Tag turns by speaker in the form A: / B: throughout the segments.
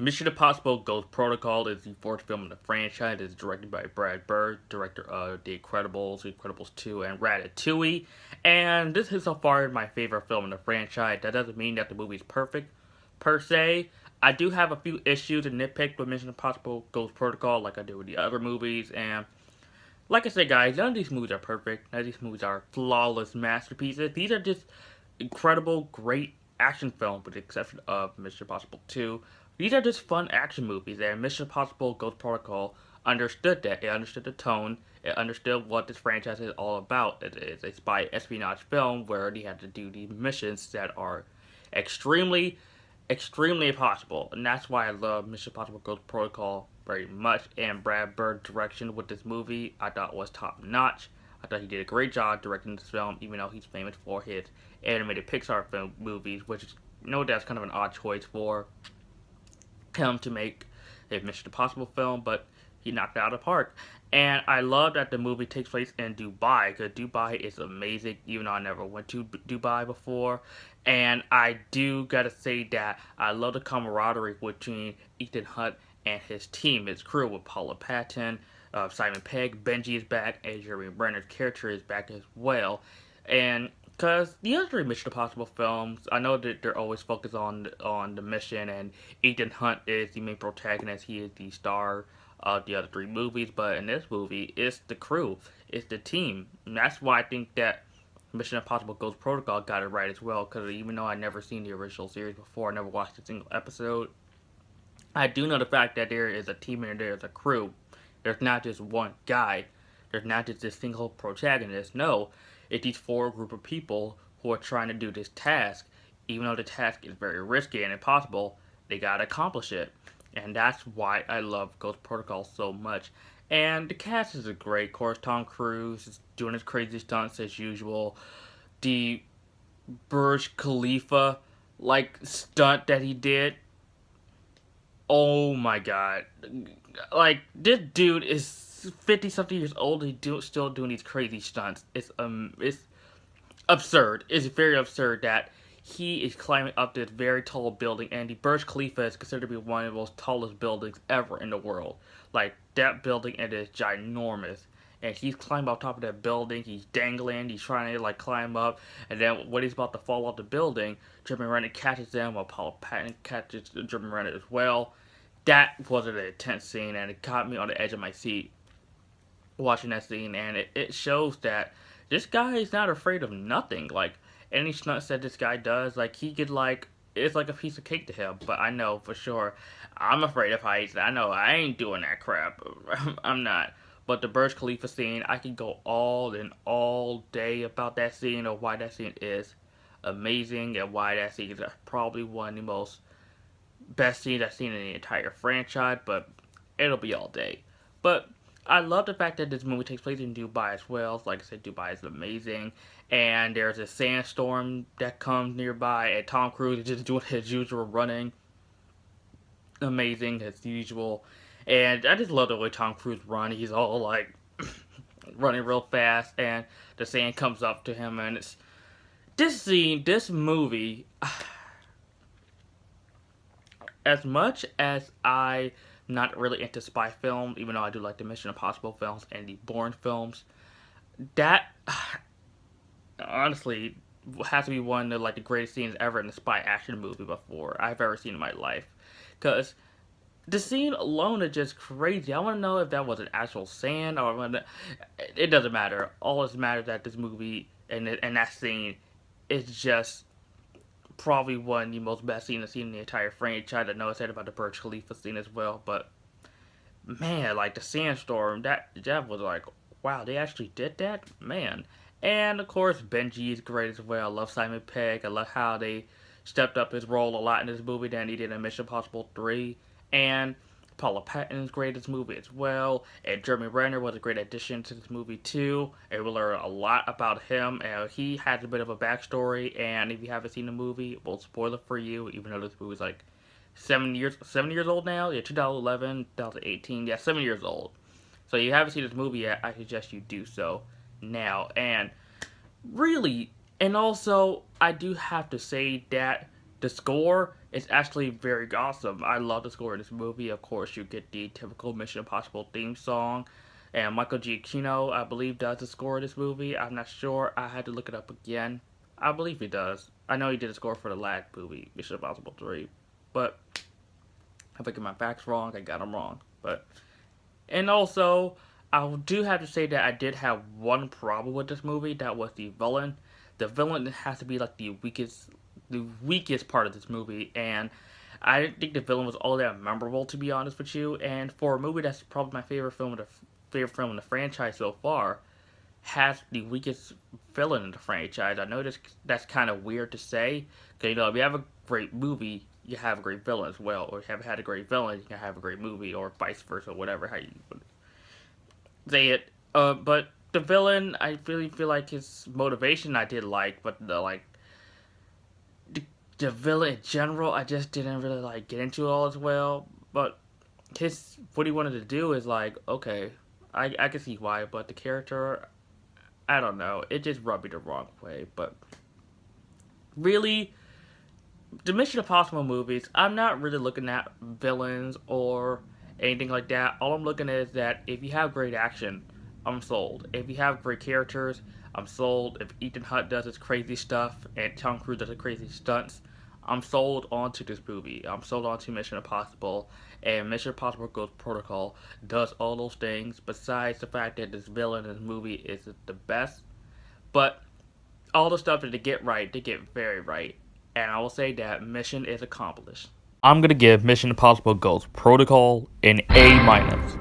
A: Mission Impossible Ghost Protocol is the fourth film in the franchise. It is directed by Brad Bird, director of The Incredibles, The Incredibles 2, and Ratatouille. And this is so far my favorite film in the franchise. That doesn't mean that the movie is perfect, per se. I do have a few issues and nitpick with Mission Impossible Ghost Protocol, like I do with the other movies. And like I said, guys, none of these movies are perfect. None of these movies are flawless masterpieces. These are just incredible, great action films, with the exception of Mission Impossible 2. These are just fun action movies, and Mission Impossible Ghost Protocol understood that. It understood the tone. It understood what this franchise is all about. It is a spy espionage film where they have to do these missions that are extremely, extremely impossible. And that's why I love Mission Impossible Ghost Protocol very much. And Brad Bird's direction with this movie, I thought was top notch. I thought he did a great job directing this film, even though he's famous for his animated Pixar film movies, which is, that's kind of an odd choice for him to make a Mission Impossible film, but he knocked it out of the park. And I love that the movie takes place in Dubai, because Dubai is amazing, even though I never went to Dubai before. And I do gotta say that I love the camaraderie between Ethan Hunt and his team, his crew, with Paula Patton, Simon Pegg, Benji is back, and Jeremy Renner's character is back as well. And because the other three Mission Impossible films, I know that they're always focused on the mission, and Ethan Hunt is the main protagonist. He is the star of the other three movies, but in this movie, it's the crew, it's the team, and that's why I think that Mission Impossible Ghost Protocol got it right as well. Because even though I never seen the original series before, I never watched a single episode, I do know the fact that there is a team and there is a crew. There's not just one guy. There's not just this single protagonist. No, it's these four group of people who are trying to do this task. Even though the task is very risky and impossible, they gotta accomplish it. And that's why I love Ghost Protocol so much. And the cast is great. Of course, Tom Cruise is doing his crazy stunts as usual. The Burj Khalifa stunt that he did, oh my god. Like, this dude is 50 something years old and still doing these crazy stunts. It's absurd. It's very absurd that he is climbing up this very tall building, and the Burj Khalifa is considered to be one of the most tallest buildings ever in the world. Like, that building, it is ginormous. And he's climbing up top of that building. He's dangling. He's trying to climb up. And then when he's about to fall off the building, Jeremy Renner catches him, while Paul Patton catches Jeremy Renner as well. That was an intense scene, and it caught me on the edge of my seat watching that scene. And it shows that this guy is not afraid of nothing. Like, any stunts that this guy does, he could, it's like a piece of cake to him. But I know for sure, I'm afraid of heights. I know I ain't doing that crap. I'm not. But the Burj Khalifa scene, I can go all day about that scene, or why that scene is amazing, and why that scene is probably one of the most best scenes I've seen in the entire franchise. But it'll be all day. But I love the fact that this movie takes place in Dubai as well. Like I said, Dubai is amazing. And there's a sandstorm that comes nearby, and Tom Cruise is just doing his usual running. Amazing as usual. And I just love the way Tom Cruise runs. He's all running real fast, and the sand comes up to him. And it's this scene, this movie, as much as I'm not really into spy films, even though I do like the Mission Impossible films and the Bourne films, that honestly has to be one of the greatest scenes ever in a spy action movie before I've ever seen in my life. Because the scene alone is just crazy. I want to know if that was an actual sand or it doesn't matter. All that matters that this movie and that scene is just probably one of the most best scenes I've seen in the entire franchise. I know I said about the Burj Khalifa scene as well, but man, the sandstorm, that was wow, they actually did that, man. And of course, Benji is great as well. I love Simon Pegg. I love how they stepped up his role a lot in this movie than he did in Mission Impossible 3. And Paula Patton is great in this movie as well. And Jeremy Renner was a great addition to this movie too. And we learn a lot about him. And he has a bit of a backstory. And if you haven't seen the movie, we'll spoil it for you. Even though this movie's 7 years old now. Yeah, 2011, 2018. Yeah, 7 years old. So if you haven't seen this movie yet, I suggest you do so now. And really, and also, I do have to say that The score is actually very awesome. I love the score in this movie. Of course, you get the typical Mission Impossible theme song. And Michael Giacchino, I believe, does the score of this movie. I'm not sure. I had to look it up again. I believe he does. I know he did the score for the last movie, Mission Impossible 3. But if I get my facts wrong, I got them wrong. And also, I do have to say that I did have one problem with this movie. That was the villain. The villain has to be like the weakest part of this movie, and I didn't think the villain was all that memorable, to be honest with you. And for a movie that's probably my favorite film in the franchise so far, has the weakest villain in the franchise. I know that's kind of weird to say, because if you have a great movie, you have a great villain as well, or if you have had a great villain, you can have a great movie, or vice versa, whatever how you would say it. But the villain, I really feel like his motivation I did like, but the, the villain in general, I just didn't really get into all as well. But what he wanted to do is okay, I can see why, but the character, I don't know, it just rubbed me the wrong way. But really, the Mission Impossible movies, I'm not really looking at villains or anything like that. All I'm looking at is that if you have great action, I'm sold. If you have great characters, I'm sold. If Ethan Hunt does his crazy stuff and Tom Cruise does his crazy stunts, I'm sold onto this movie. I'm sold onto Mission Impossible. And Mission Impossible Ghost Protocol does all those things, besides the fact that this villain in this movie isn't the best. But all the stuff that they get right, they get very right. And I will say that mission is accomplished. I'm gonna give Mission Impossible Ghost Protocol an A minus.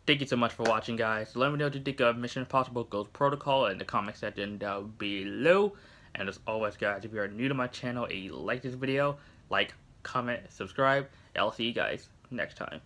A: Thank you so much for watching, guys. Let me know what you think of Mission Impossible Ghost Protocol in the comment section down below. And as always, guys, if you are new to my channel and you like this video, comment, subscribe, and I'll see you guys next time.